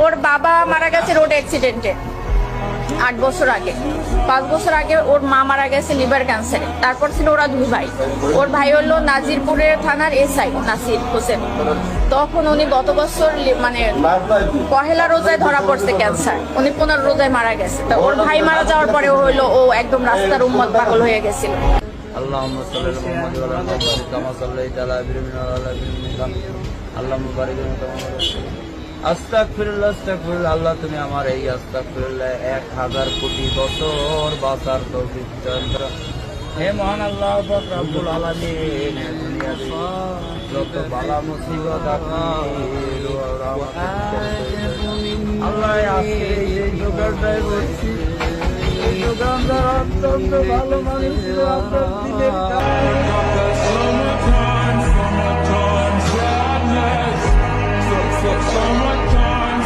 ওর বাবা মারা গেছে রোড অ্যাক্সিডেন্টে 8 বছর আগে। 5 বছর আগে ওর মা মারা গেছে লিভার ক্যান্সারে। তারপর ছিল ওরা 2 ভাই। ওর ভাই হলো নাজিরপুরের থানার এসআই নাসির হোসেন। তখন উনি গত বছর মানে পহেলা রোজায় ধরা পড়ছে ক্যান্সার। উনি 15 রোজায় মারা গেছে। তো ওর ভাই মারা যাওয়ার পরে হলো ও একদম রাস্তার উম্মত পাগল হয়ে গেছিল। আল্লাহুম্মা সাল্লি আলা মুহাম্মাদ ওয়া আলা আলি মুহাম্মাদ কামা সাল্লাইতা আলা ইব্রাহিম ওয়া আলা আলি ইব্রাহিম আল্লাহুম্মা বারিক আস্তাগফিরুল্লাহ আস্তাগফিরুল্লাহ। আল্লাহ তুমি আমার এই আস্তাগফিরুল্লাহ 1000 কোটি বছর বাঁচার তৌফিক দান করো। হে মহান আল্লাহ পাক রব্বুল আলামিন, দুনিয়ার যত বালা মুসিবত আপনি আল্লাহ আজকে এই দোকানটায় বসছি, এই দোকানদার অত্যন্ত ভালো মানুষ ছিল। আপনার দিনের So much